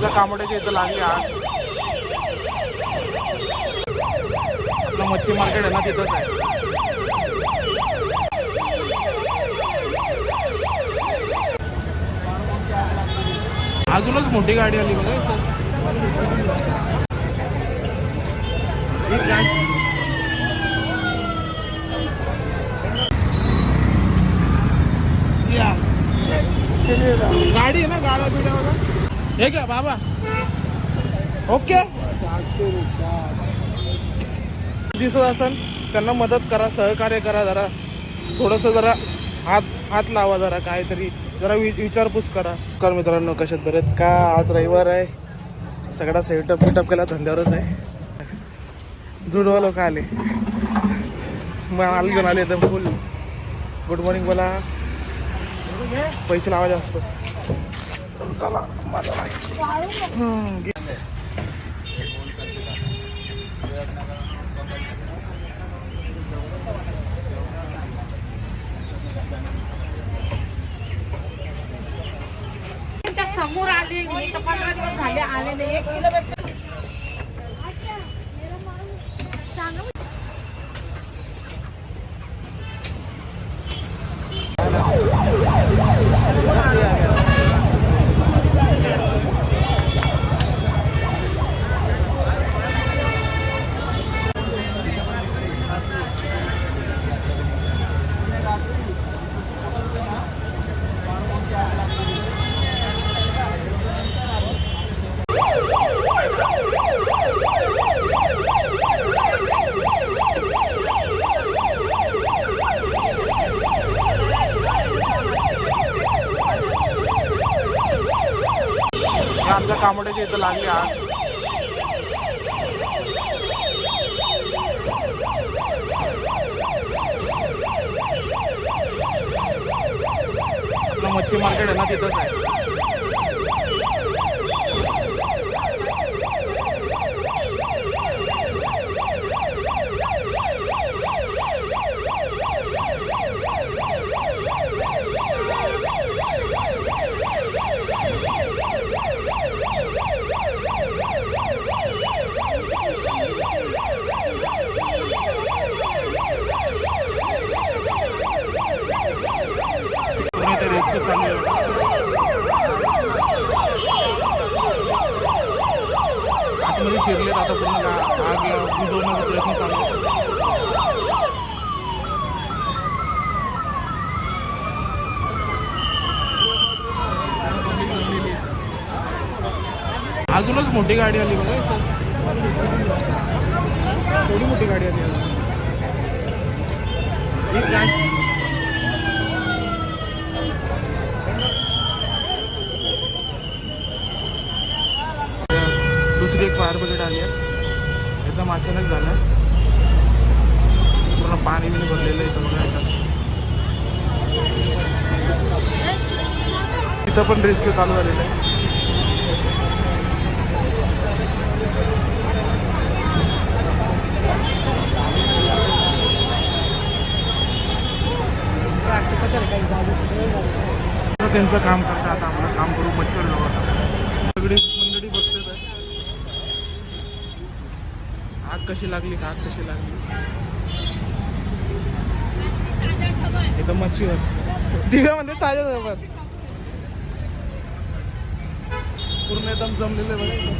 आमच्या कामोड्याच्या इथं लागली आग. आपलं मच्छी मार्केट आहे ना तिथंच आहे. अजूनच मोठी गाडी आली बघा इथं. गाडी आहे ना, गाड्या बिड्या बघा. हे क्या बाबा ओके दिसत असेल त्यांना मदत करा, सहकार्य करा, जरा थोडंसं जरा हात लावा, जरा काहीतरी जरा विचारपूस करा. कर मित्रांनो, कशात बरेत का? आज रविवार आहे, सगळा सेटअप केला, धंद्यावरच आहे. जुडवा लोक आले, माल घेऊन आले एकदम फुल. गुड मॉर्निंग बोला. पैसे लावायचे असतं. चला माझा समोर आले, मी तर 15 दिवस झाले आले नाही. 1 किलो भेटत. आमच्या कामोड्याच्या इथं लागली आग. आपलं मच्छी मार्केट आहे ना तिथंच आहे. आतमध्ये शिरलेत आता पूर्ण आग बुजवण्याचा प्रयत्न चालू आहे. अजूनच मोठी गाडी आली बघा इथं. थोडी मोठी गाडी आली. दुसरी एक फायर ब्रिगेड आली आहे. एकदम अचानक झालं, पूर्ण पाणी बिणी भरलेलं इथं बघा. इथं पण रेस्क्यू चालू झालेलं आहे. त्यांचं काम करतात, आता आपलं काम करू. मच्छर जवळ सगळी मंडळी बघतात आहे. आग कशी लागली का, आग कशी लागली. एकदम मच्छीवर तिघा म्हणजे ताज्या जवळ पूर्ण एकदम जमलेलं आहे.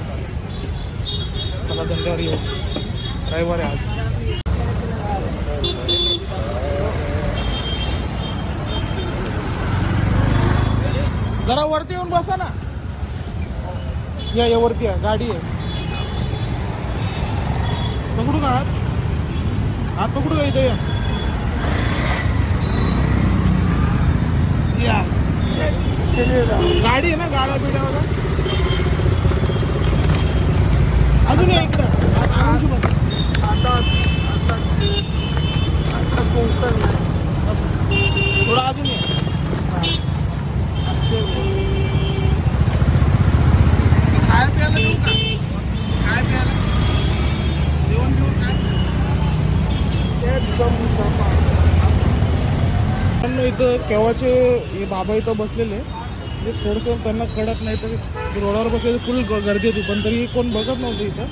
चला धंद्यावर येऊ, रविवार आहे आज. जरा वरती येऊन बसा ना. या वरती आहे, गाडी आहे. पकडू का हात पकडू का इथे. या गाडी आहे ना, गाड्या बिड्या बघा. अजून या इकडं. थोडं अजून या. काय प्यायला देऊ का? काय प्यायला? जेवण घेऊन काय? इथं केव्हाचे हे बाबा इथं बसलेले. म्हणजे थोडंसं त्यांना कळत नाही तर रोडावर बसले तर फुल गर्दी होती, पण तरी कोण बघत नव्हतं इथं.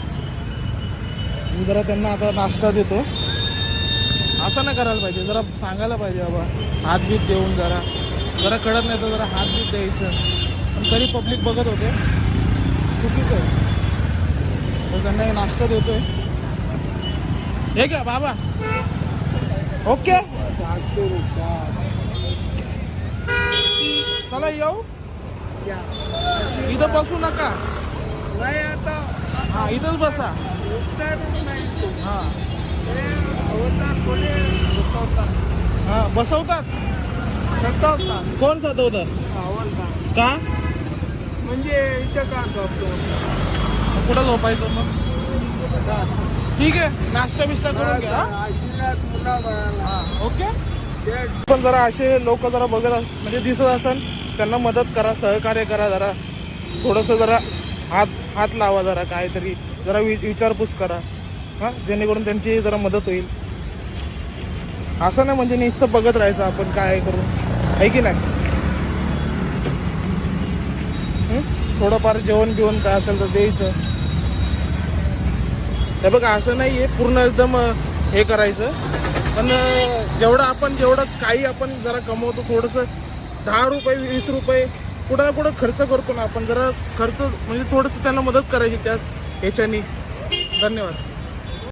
मी जरा त्यांना आता नाश्ता देतो. असं नाही करायला पाहिजे, जरा सांगायला पाहिजे बाबा हात बीत देऊन जरा जरा कळत नाही तर जरा हात बीत द्यायचं, पण तरी पब्लिक बघत होते. चुकीचं आहे. तर त्यांना एक नाश्ता देतोय. हे घ्या बाबा. ओके चला येऊ. इथं बसू नका. नाही आता हा इथंच बसा. हा हा बसवतात. कोण सतवतात का? म्हणजे इथं का करतो कुठं झोपायचं मग? ठीक आहे, नाश्ता बिस्टा करून घ्या. हा ओके. पण जरा असे लोक जरा बघत म्हणजे दिसत असेल त्यांना मदत करा, सहकार्य करा. जरा थोडंसं जरा हात लावा, जरा काहीतरी जरा विचारपूस करा. हां जेणेकरून त्यांची जरा मदत होईल. असं नाही म्हणजे नुसतं बघत राहायचं आपण काय करू, आहे की नाही. थोडंफार जेवण बिवण काय असेल तर द्यायचं. हे बघा असं नाही आहे पूर्ण एकदम हे करायचं, पण जेवढं काही आपण जरा कमवतो थोडंसं 10 रुपये 20 रुपये कुठं ना कुठं खर्च करतो ना आपण, जरा खर्च म्हणजे थोडंसं त्यांना मदत करायची त्याच ह्याच्यानी. धन्यवाद.